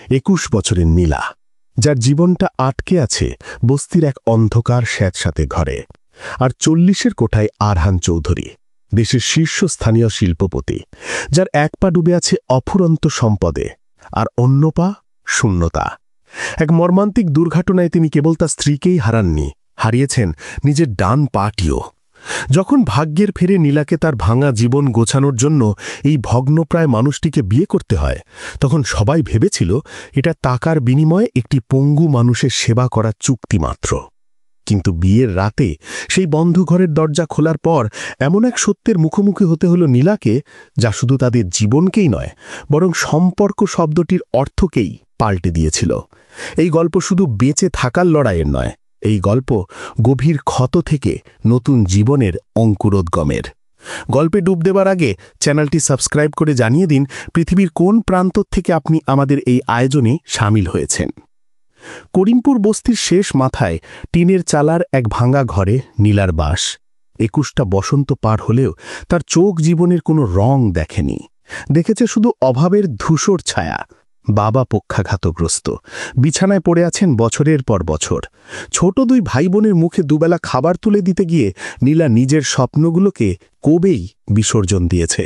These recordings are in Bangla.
21 বছরের নীলা, যার জীবনটা আটকে আছে বস্তির এক অন্ধকার স্যাঁতস্যাঁতে ঘরে। আর 40-এর কোঠায় আরহান চৌধুরী, দেশের শীর্ষস্থানীয় শিল্পপতি, যার এক পা ডুবে আছে অফুরন্ত সম্পদে আর অন্য পা শূন্যতা। এক মর্মান্তিক দুর্ঘটনায় তিনি কেবল তার স্ত্রীকেই হারাননি, হারিয়েছেন নিজের ডান পাটিও। যখন ভাগ্যের ফেরে নীলাকে তার ভাঙা জীবন গোছানোর জন্য এই ভগ্নপ্রায় মানুষটিকে বিয়ে করতে হয়, তখন সবাই ভেবেছিল এটা টাকার বিনিময়ে একটি পঙ্গু মানুষের সেবা করার চুক্তি মাত্র। কিন্তু বিয়ের রাতে সেই বন্ধ ঘরের দরজা খোলার পর এমন এক সত্যের মুখোমুখি হতে হলো নীলাকে, যা শুধু তাদের জীবনকেই নয়, বরং সম্পর্ক শব্দটির অর্থকেই পাল্টে দিয়েছিল। এই গল্প শুধু বেঁচে থাকার লড়াইয়ের নয়, এই গল্প গভীর ক্ষত থেকে নতুন জীবনের অঙ্কুরোদ্গমের। গল্পে ডুব দেবার আগে চ্যানেলটি সাবস্ক্রাইব করে জানিয়ে দিন পৃথিবীর কোন প্রান্ত থেকে আপনি আমাদের এই আয়োজনে সামিল হয়েছেন। করিমপুর বস্তির শেষ মাথায় টিনের চালার এক ভাঙা ঘরে নীলার বাস। 21টা বসন্ত পার হলেও তার চোখ জীবনের কোনো রং দেখেনি। দেখেছে শুধু অভাবের ধূসর ছায়া। বাবা পক্ষাঘাতগ্রস্ত, বিছানায় পড়ে আছেন বছরের পর বছর। ছোট দুই ভাই বোনের মুখে দুবেলা খাবার তুলে দিতে গিয়ে নীলা নিজের স্বপ্নগুলোকে কবেই বিসর্জন দিয়েছে।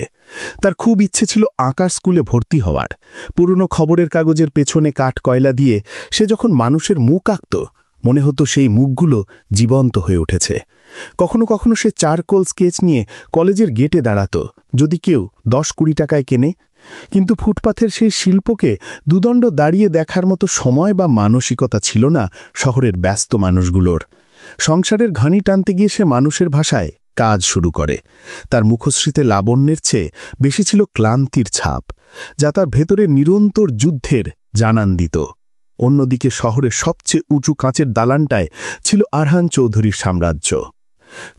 তার খুব ইচ্ছে ছিল আঁকার স্কুলে ভর্তি হওয়ার। পুরনো খবরের কাগজের পেছনে কাঠ কয়লা দিয়ে সে যখন মানুষের মুখ আঁকত, মনে হতো সেই মুখগুলো জীবন্ত হয়ে উঠেছে। কখনো কখনো সে চারকোল স্কেচ নিয়ে কলেজের গেটে দাঁড়াত, যদি কেউ 10-20 টাকায় কেনে। কিন্তু ফুটপাথের সেই শিল্পকে দুদণ্ড দাঁড়িয়ে দেখার মতো সময় বা মানসিকতা ছিল না শহরের ব্যস্ত মানুষগুলোর। সংসারের ঘানি টানতে গিয়ে সে মানুষের ভাষায় কাজ শুরু করে। তার মুখশ্রীতে লাবণ্যের চেয়ে বেশি ছিল ক্লান্তির ছাপ, যা তার ভেতরে নিরন্তর যুদ্ধের জানান দিত। অন্যদিকে শহরের সবচেয়ে উঁচু কাঁচের দালানটায় ছিল আরহান চৌধুরীর সাম্রাজ্য।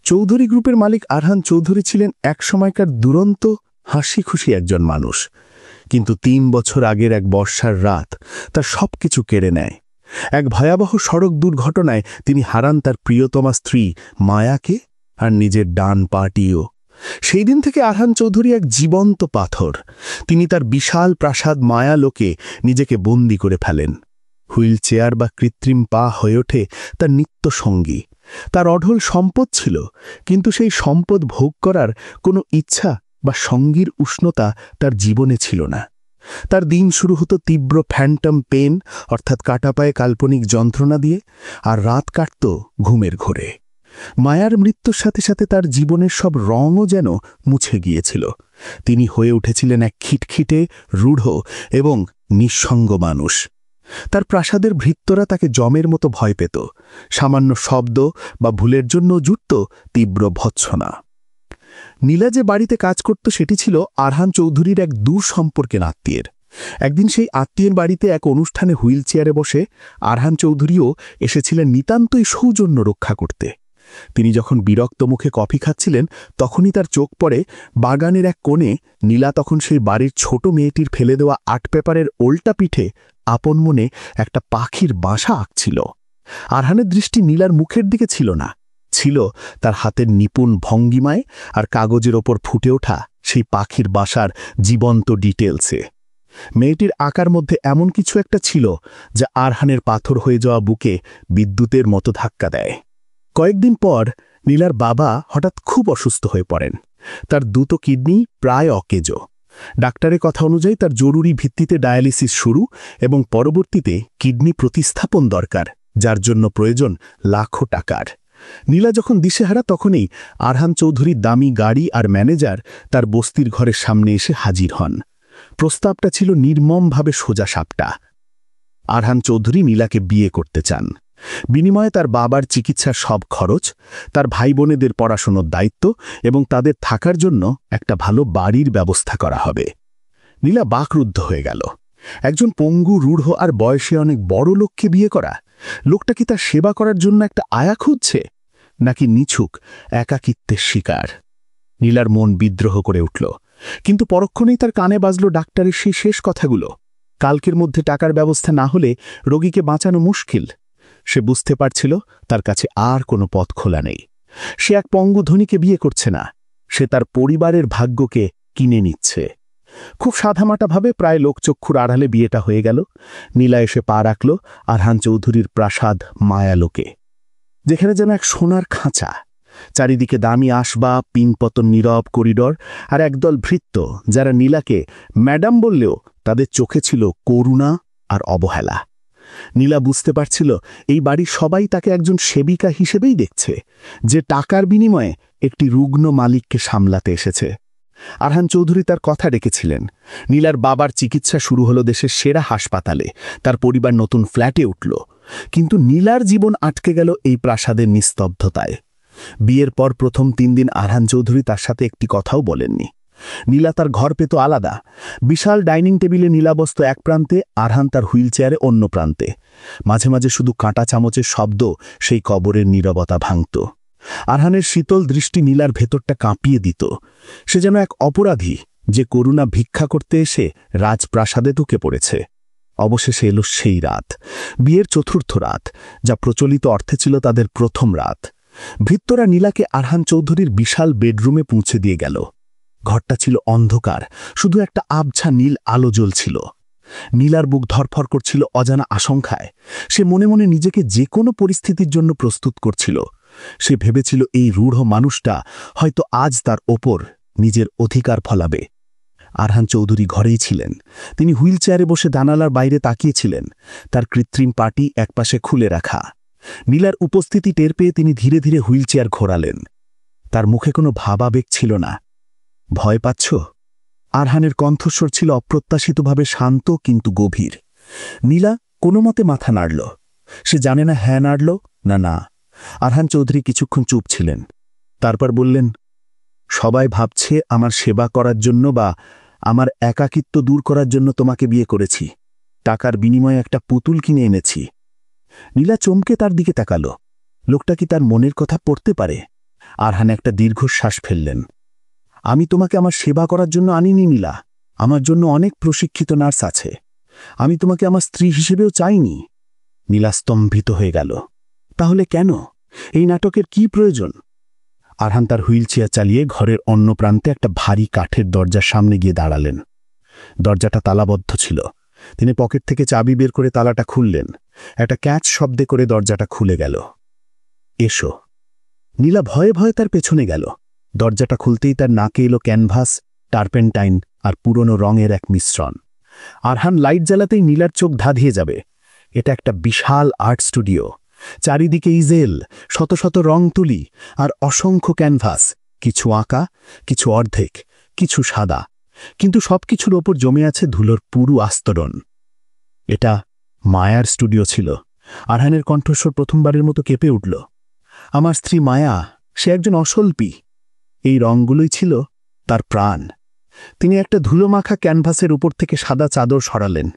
চৌধুরী গ্রুপের মালিক আরহান চৌধুরী ছিলেন এক সময়কার দুরন্ত হাসি খুশি একজন মানুষ। কিন্তু 3 বছর আগের এক বর্ষার রাত তার সবকিছু কেড়ে নেয়। এক ভয়াবহ সড়ক দুর্ঘটনায় তিনি হারান তার প্রিয়তমা স্ত্রী মায়াকে আর নিজের ডান পাটিও। সেই দিন থেকে আরহান চৌধুরী এক জীবন্ত পাথর। তিনি তার বিশাল প্রাসাদ মায়ালোকে নিজেকে বন্দী করে ফেলেন। হুইল চেয়ার বা কৃত্রিম পা হয়ে ওঠে তার নিত্য সঙ্গী। তার অঢল সম্পদ ছিল, কিন্তু সেই সম্পদ ভোগ করার কোনো ইচ্ছা বা সঙ্গীর উষ্ণতা তার জীবনে ছিল না। তার দিন শুরু হতো তীব্র ফ্যান্টম পেন, অর্থাৎ কাটা পায়ে কাল্পনিক যন্ত্রণা দিয়ে, আর রাত কাটত ঘুমের ঘোরে। মায়ার মৃত্যুর সাথে সাথে তার জীবনের সব রঙও যেন মুছে গিয়েছিল। তিনি হয়ে উঠেছিলেন এক খিটখিটে, রূঢ় এবং নিঃসঙ্গ মানুষ। তার প্রাসাদের ভৃত্যরা তাকে যমের মতো ভয় পেত। সামান্য শব্দ বা ভুলের জন্য জুটত তীব্র ভৎসনা। নীলা যে বাড়িতে কাজ করত সেটি ছিল আরহান চৌধুরীর এক দূর সম্পর্কের আত্মীয়ের। একদিন সেই আত্মীয়ের বাড়িতে এক অনুষ্ঠানে হুইল চেয়ারে বসে আরহান চৌধুরীও এসেছিলেন নিতান্তই সৌজন্য রক্ষা করতে। তিনি যখন বিরক্ত মুখে কফি খাচ্ছিলেন, তখনই তার চোখ পড়ে বাগানের এক কোণে নীলা তখন সেই বাড়ির ছোট মেয়েটির ফেলে দেওয়া আর্ট পেপারের ওল্টা পিঠে আপন মনে একটা পাখির বাসা আঁকছিল। আরহানের দৃষ্টি নীলার মুখের দিকে ছিল না, ছিল তার হাতের নিপুণ ভঙ্গিমায় আর কাগজের ওপর ফুটে ওঠা সেই পাখির বাসার জীবন্ত ডিটেলসে। মেয়েটির আঁকার মধ্যে এমন কিছু একটা ছিল যা আরহানের পাথর হয়ে যাওয়া বুকে বিদ্যুতের মতো ধাক্কা দেয়। কয়েকদিন পর নীলার বাবা হঠাৎ খুব অসুস্থ হয়ে পড়েন। তার দুটো কিডনি প্রায় অকেজো। ডাক্তারের কথা অনুযায়ী তার জরুরি ভিত্তিতে ডায়ালিসিস শুরু এবং পরবর্তীতে কিডনি প্রতিস্থাপন দরকার, যার জন্য প্রয়োজন লাখো টাকার। নীলা যখন দিশেহারা, তখনই আরহান চৌধুরীর দামি গাড়ি আর ম্যানেজার তার বস্তির ঘরের সামনে এসে হাজির হন। প্রস্তাবটা ছিল নির্মমভাবে সোজা সাপটা। আরহান চৌধুরী নীলাকে বিয়ে করতে চান। বিনিময়ে তার বাবার চিকিৎসার সব খরচ, তার ভাই বোনেদের পড়াশোনার দায়িত্ব এবং তাদের থাকার জন্য একটা ভালো বাড়ির ব্যবস্থা করা হবে। নীলা বাকরুদ্ধ হয়ে গেল। একজন পঙ্গু, রূঢ় আর বয়সে অনেক বড় লোককে বিয়ে করা? লোকটা কি তার সেবা করার জন্য একটা আয়া খুঁজছে, নাকি নিছুক একাকিত্বের শিকার? নীলার মন বিদ্রোহ করে উঠল, কিন্তু পরক্ষণেই তার কানে বাজল ডাক্তারের সেই শেষ কথাগুলো। কালকের মধ্যে টাকার ব্যবস্থা না হলে রোগীকে বাঁচানো মুশকিল। সে বুঝতে পারছিল তার কাছে আর কোনো পথ খোলা নেই। সে এক পঙ্গু ধনীকে বিয়ে করছে না, সে তার পরিবারের ভাগ্যকে কিনে নিচ্ছে। খুব সাধামাটাভাবে প্রায় লোকচক্ষুর আড়ালে বিয়েটা হয়ে গেল। নীলা এসে পা রাখল আরহান চৌধুরীর প্রাসাদ মায়ালোকে, যেখানে যেন এক সোনার খাঁচা। চারিদিকে দামি আসবাব, পিনপতন নীরব করিডর, আর একদল ভৃত্য যারা নীলাকে ম্যাডাম বললেও তাদের চোখে ছিল করুণা আর অবহেলা। নীলা বুঝতে পারছিল এই বাড়ির সবাই তাকে একজন সেবিকা হিসেবেই দেখছে, যে টাকার বিনিময়ে একটি রুগ্ন মালিককে সামলাতে এসেছে। আরহান চৌধুরী তার কথা রেখেছিলেন। নীলার বাবার চিকিৎসা শুরু হলো দেশের সেরা হাসপাতালে, তার পরিবার নতুন ফ্ল্যাটে উঠল। কিন্তু নীলার জীবন আটকে গেল এই প্রাসাদের নিস্তব্ধতায়। বিয়ের পর প্রথম 3 দিন আরহান চৌধুরী তার সাথে একটি কথাও বলেননি। নীলা তার ঘর পেত আলাদা। বিশাল ডাইনিং টেবিলে নীলা বসত এক প্রান্তে, আরহান তার হুইল চেয়ারে অন্য প্রান্তে। মাঝে মাঝে শুধু কাঁটা চামচের শব্দ সেই কবরের নীরবতা ভাঙত। আরহানের শীতল দৃষ্টি নীলার ভেতরটা কাঁপিয়ে দিত। সে যেন এক অপরাধী যে করুণা ভিক্ষা করতে এসে রাজপ্রাসাদে ঢুকে পড়েছে। অবশেষে এলো সেই রাত, বিয়ের চতুর্থ রাত, যা প্রচলিত অর্থে ছিল তাদের প্রথম রাত। ভৃত্যরা নীলাকে আরহান চৌধুরীর বিশাল বেডরুমে পৌঁছে দিয়ে গেল। ঘরটা ছিল অন্ধকার, শুধু একটা আবছা নীল আলো জ্বলছিল। নীলার বুক ধরফর করছিল অজানা আশঙ্কায়। সে মনে মনে নিজেকে যে কোনো পরিস্থিতির জন্য প্রস্তুত করছিল। সে ভেবেছিল এই রূঢ় মানুষটা হয়তো আজ তার ওপর নিজের অধিকার ফলাবে। আরহান চৌধুরী ঘরেই ছিলেন। তিনি হুইল চেয়ারে বসে জানালার বাইরে তাকিয়েছিলেন, তার কৃত্রিম পাটি একপাশে খুলে রাখা। নীলার উপস্থিতি টের পেয়ে তিনি ধীরে ধীরে হুইল চেয়ার ঘোরালেন। তার মুখে কোনো ভাবাবেগ ছিল না। ভয় পাচ্ছ? আরহানের কণ্ঠস্বর ছিল অপ্রত্যাশিতভাবে শান্ত কিন্তু গভীর। নীলা কোনো মতে মাথা নাড়ল। সে জানে না হ্যাঁ নাড়ল না না। আরহান চৌধুরী কিছুক্ষণ চুপ ছিলেন, তারপর বললেন, সবাই ভাবছে আমার সেবা করার জন্য বা আমার একাকিত্ব দূর করার জন্য তোমাকে বিয়ে করেছি। টাকার বিনিময়ে একটা পুতুল কিনে এনেছি। নীলা চমকে তার দিকে তাকাল। লোকটা কি তার মনের কথা পড়তে পারে? আরহান একটা দীর্ঘশ্বাস ফেললেন। আমি তোমাকে আমার সেবা করার জন্য আনিনি নীলা, আমার জন্য অনেক প্রশিক্ষিত নার্স আছে। আমি তোমাকে আমার স্ত্রী হিসেবেও চাইনি। নীলা স্তম্ভিত হয়ে গেল। তাহলে কেন? এই নাটকের কি প্রয়োজন? আরহান তার হুইল চেয়ার চালিয়ে ঘরের অন্য প্রান্তে একটা ভারী কাঠের দরজার সামনে গিয়ে দাঁড়ালেন। দরজাটা তালাবদ্ধ ছিল। তিনি পকেট থেকে চাবি বের করে তালাটা খুললেন। একটা ক্যাচ শব্দে করে দরজাটা খুলে গেল। এসো। নীলা ভয়ে ভয়ে তার পেছনে গেল। দরজাটা খুলতেই তার নাকে এলো ক্যানভাস, টার্পেন্টাইন আর পুরনো রঙের এক মিশ্রণ। আরহান লাইট জ্বালাতেই নীলার চোখ ধাঁধিয়ে যাবে। এটা একটা বিশাল আর্ট স্টুডিও। চারিদিকে ইজেল, শত শত রং তুলি আর অসংখ্য ক্যানভাস, কিছু আঁকা, কিছু অর্ধেক, কিছু সাদা, কিন্তু সবকিছুর ওপর জমে আছে ধুলোর পুরু আস্তরণ। এটা মায়ার স্টুডিও ছিল। আরহানের কণ্ঠস্বর প্রথমবারের মতো কেঁপে উঠল। আমার স্ত্রী মায়া, সে একজন অশিল্পী। এই রঙগুলোই ছিল তার প্রাণ। তিনি একটা ধুলোমাখা ক্যানভাসের উপর থেকে সাদা চাদর সরালেন।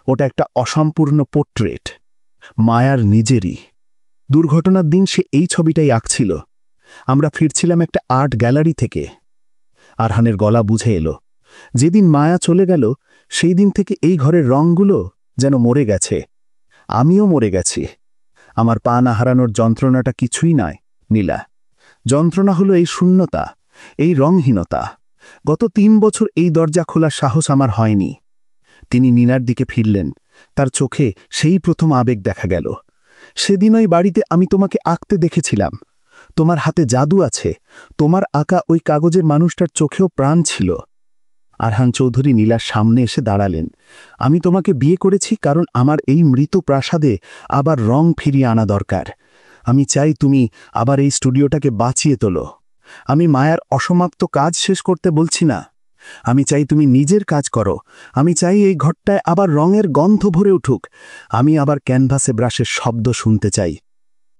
ওটা একটা অসম্পূর্ণ পোর্ট্রেট, মায়ার নিজেরই। দুর্ঘটনার দিন সে এই ছবিটাই আঁকছিল। আমরা ফিরছিলাম একটা আর্ট গ্যালারি থেকে। আরহানের গলা বুঝে এলো। যেদিন মায়া চলে গেল সেই দিন থেকে এই ঘরের রঙগুলো যেন মরে গেছে। আমিও মরে গেছি। আমার পা না হারানোর যন্ত্রণাটা কিছুই নয় নীলা। যন্ত্রণা হলো এই শূন্যতা, এই রংহীনতা। গত 3 বছর এই দরজা খোলার সাহস আমার হয়নি। তিনি নীলার দিকে ফিরলেন। তার চোখে সেই প্রথম আবেগ দেখা গেল। সেদিন ওই বাড়িতে আমি তোমাকে আঁকতে দেখেছিলাম। তোমার হাতে জাদু আছে। তোমার আঁকা ওই কাগজের মানুষটার চোখেও প্রাণ ছিল। আরহান চৌধুরী নীলার সামনে এসে দাঁড়ালেন। আমি তোমাকে বিয়ে করেছি কারণ আমার এই মৃত প্রাসাদে আবার রং ফিরিয়ে আনা দরকার। আমি চাই তুমি আবার এই স্টুডিওটাকে বাঁচিয়ে তোলো। আমি মায়ার অসমাপ্ত কাজ শেষ করতে বলছি না। আমি চাই তুমি নিজের কাজ করো। আমি চাই এই ঘরটায় আবার রঙের গন্ধ ভরে উঠুক। আমি আবার ক্যানভাসে ব্রাশের শব্দ শুনতে চাই।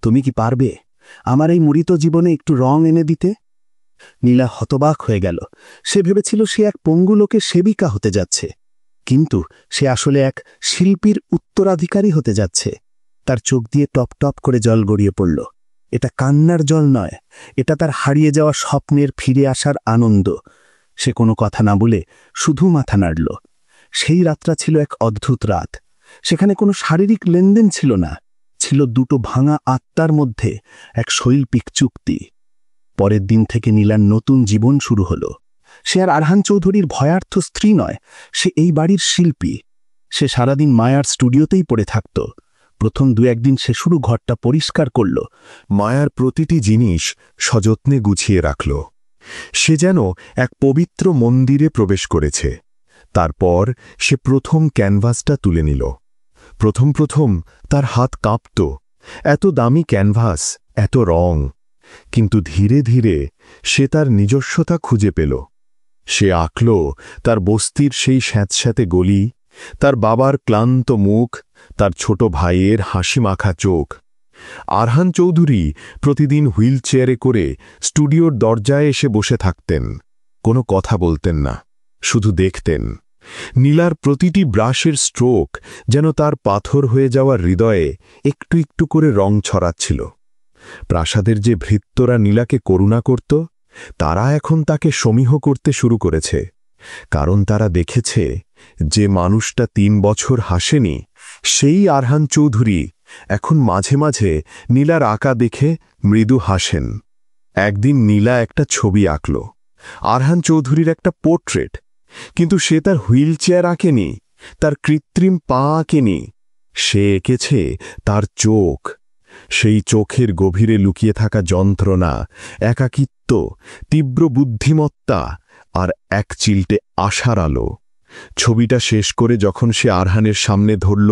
তুমি কি পারবে আমার এই মৃত জীবনে একটু রং এনে দিতে? নীলা হতবাক হয়ে গেল। সে ভেবেছিল সে এক পঙ্গু লোকের সেবিকা হতে যাচ্ছে, কিন্তু সে আসলে এক শিল্পীর উত্তরাধিকারী হতে যাচ্ছে। তার চোখ দিয়ে টপ টপ করে জল গড়িয়ে পড়ল। এটা কান্নার জল নয়, এটা তার হারিয়ে যাওয়া স্বপ্নের ফিরে আসার আনন্দ। সে কোনো কথা না বলে শুধু মাথা নাড়ল। সেই রাতটা ছিল এক অদ্ভুত রাত। সেখানে কোনো শারীরিক লেনদেন ছিল না, ছিল দুটো ভাঙা আত্মার মধ্যে এক শৈল্পিক চুক্তি। পরের দিন থেকে নীলার নতুন জীবন শুরু হলো। সে আর আরহান চৌধুরীর ভয়ার্থ স্ত্রী নয়, সে এই বাড়ির শিল্পী। সে সারাদিন মায়ার স্টুডিওতেই পড়ে থাকত। প্রথম 2-1 দিন সে শুরু ঘরটা পরিষ্কার করল। মায়ার প্রতিটি জিনিস সযত্নে গুছিয়ে রাখল। সে যেন এক পবিত্র মন্দিরে প্রবেশ করেছে। তারপর সে প্রথম ক্যানভাসটা তুলে নিল। প্রথম তার হাত কাঁপত। এত দামি ক্যানভাস, এত রং। কিন্তু ধীরে ধীরে সে তার নিজস্বতা খুঁজে পেল। সে আঁকল তার বস্তির সেই স্যাঁতস্যাঁতে গলি, তার বাবার ক্লান্ত মুখ, তার ছোট ভাইয়ের হাসিমাখা চোখ। আরহান চৌধুরী প্রতিদিন হুইল চেয়ারে করে স্টুডিওর দরজায় এসে বসে থাকতেন। কোনো কথা বলতেন না, শুধু দেখতেন। নীলার প্রতিটি ব্রাশের স্ট্রোক যেন তার পাথর হয়ে যাওয়া হৃদয়ে একটু একটু করে রং ছড়াচ্ছিল। প্রাসাদের যে ভৃত্যরা নীলাকে করুণা করত, তারা এখন তাকে সমীহ করতে শুরু করেছে। কারণ তারা দেখেছে যে মানুষটা 3 বছর হাসেনি, সেই আরহান চৌধুরী এখন মাঝে মাঝে নীলার আঁকা দেখে মৃদু হাসেন। একদিন নীলা একটা ছবি আঁকল, আরহান চৌধুরীর একটা পোর্ট্রেট। কিন্তু সে তার হুইল চেয়ার আঁকেনি, তার কৃত্রিম পা আঁকেনি। সে এঁকেছে তার চোখ। সেই চোখের গভীরে লুকিয়ে থাকা যন্ত্রণা, একাকিত্ব, তীব্র বুদ্ধিমত্তা আর এক চিলটে আশার আলো। ছবিটা শেষ করে যখন সে আরহানের সামনে ধরল,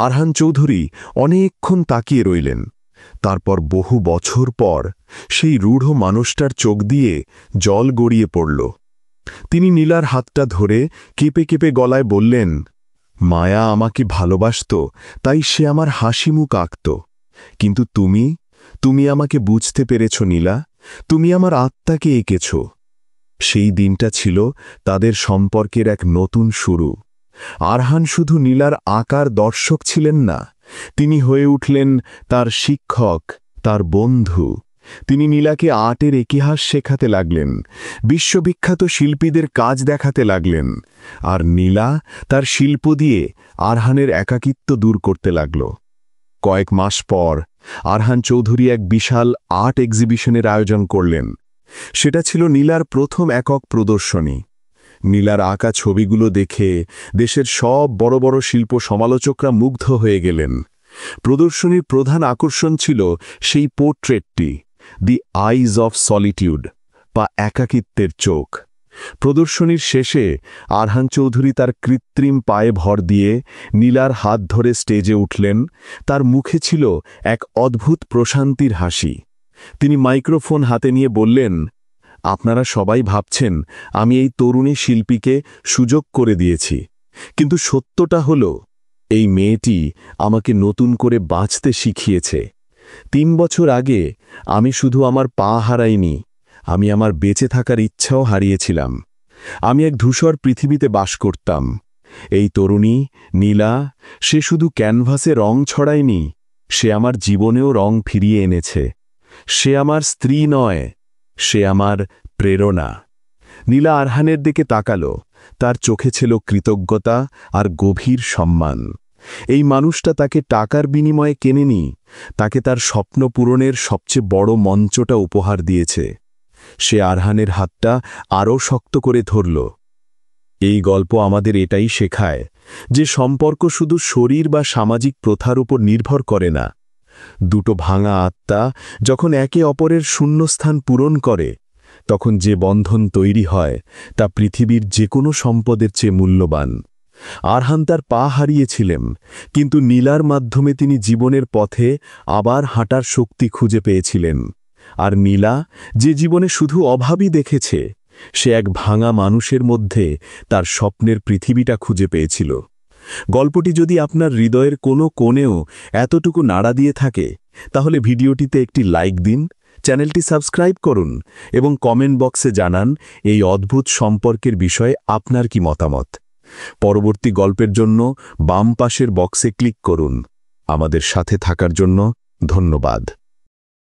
আরহান চৌধুরী অনেকক্ষণ তাকিয়ে রইলেন। তারপর বহু বছর পর সেই রূঢ় মানুষটার চোখ দিয়ে জল গড়িয়ে পড়ল। তিনি নীলার হাতটা ধরে কেঁপে কেঁপে গলায় বললেন, মায়া আমাকে ভালোবাসত, তাই সে আমার হাসি মুখ আঁকত। কিন্তু তুমি আমাকে বুঝতে পেরেছ নীলা, তুমি আমার আত্মাকে এঁকেছ। সেই দিনটা ছিল তাদের সম্পর্কের এক নতুন শুরু। আরহান শুধু নীলার আঁকার দর্শক ছিলেন না, তিনি হয়ে উঠলেন তার শিক্ষক, তার বন্ধু। তিনি নীলাকে আর্টের ইতিহাস শেখাতে লাগলেন, বিশ্ববিখ্যাত শিল্পীদের কাজ দেখাতে লাগলেন। আর নীলা তার শিল্প দিয়ে আরহানের একাকিত্ব দূর করতে লাগল। কয়েক মাস পর আরহান চৌধুরী এক বিশাল আর্ট এক্সিবিশনের আয়োজন করলেন। সেটা ছিল নীলার প্রথম একক প্রদর্শনী। নীলার আঁকা ছবিগুলো দেখে দেশের সব বড় বড় শিল্প সমালোচকরা মুগ্ধ হয়ে গেলেন। প্রদর্শনীর প্রধান আকর্ষণ ছিল সেই পোর্ট্রেটটি, দি আইজ অফ সলিটিউড বা একাকিত্বের চোখ। প্রদর্শনীর শেষে আরহান চৌধুরী তার কৃত্রিম পায়ে ভর দিয়ে নীলার হাত ধরে স্টেজে উঠলেন। তার মুখে ছিল এক অদ্ভুত প্রশান্তির হাসি। তিনি মাইক্রোফোন হাতে নিয়ে বললেন, আপনারা সবাই ভাবছেন আমি এই তরুণী শিল্পীকে সুযোগ করে দিয়েছি, কিন্তু সত্যটা হলো এই মেয়েটি আমাকে নতুন করে বাঁচতে শিখিয়েছে। 3 বছর আগে আমি শুধু আমার পা হারাইনি, আমি আমার বেঁচে থাকার ইচ্ছাও হারিয়েছিলাম। আমি এক ধূসর পৃথিবীতে বাস করতাম। এই তরুণী নীলা, সে শুধু ক্যানভাসে রং ছড়ায়নি, সে আমার জীবনেও রং ফিরিয়ে এনেছে। সে আমার স্ত্রী নয়, সে আমার প্রেরণা। নীলা আরহানের দিকে তাকালো, তার চোখে ছিল কৃতজ্ঞতা আর গভীর সম্মান। এই মানুষটা তাকে টাকার বিনিময়ে কেনেনি, তাকে তার স্বপ্ন পূরণের সবচেয়ে বড় মঞ্চটা উপহার দিয়েছে। সে আরহানের হাতটা আরও শক্ত করে ধরল। এই গল্প আমাদের এটাই শেখায় যে সম্পর্ক শুধু শরীর বা সামাজিক প্রথার উপর নির্ভর করে না। দুটো ভাঙা আত্মা যখন একে অপরের শূন্যস্থান পূরণ করে, তখন যে বন্ধন তৈরি হয় তা পৃথিবীর যে কোনো সম্পদের চেয়ে মূল্যবান। আরহান তার পা হারিয়েছিলেন, কিন্তু নীলার মাধ্যমে তিনি জীবনের পথে আবার হাঁটার শক্তি খুঁজে পেয়েছিলেন। আর নীলা, যে জীবনে শুধু অভাবই দেখেছে, সে এক ভাঙা মানুষের মধ্যে তার স্বপ্নের পৃথিবীটা খুঁজে পেয়েছিল। গল্পটি যদি আপনার হৃদয়ের কোনো কোণেও এতটুকু নাড়া দিয়ে থাকে, তাহলে ভিডিওটিতে একটি লাইক দিন, চ্যানেলটি সাবস্ক্রাইব করুন এবং কমেন্ট বক্সে জানান এই অদ্ভুত সম্পর্কের বিষয়ে আপনার কি মতামত। পরবর্তী গল্পের জন্য বাম পাশের বক্সে ক্লিক করুন। আমাদের সাথে থাকার জন্য ধন্যবাদ।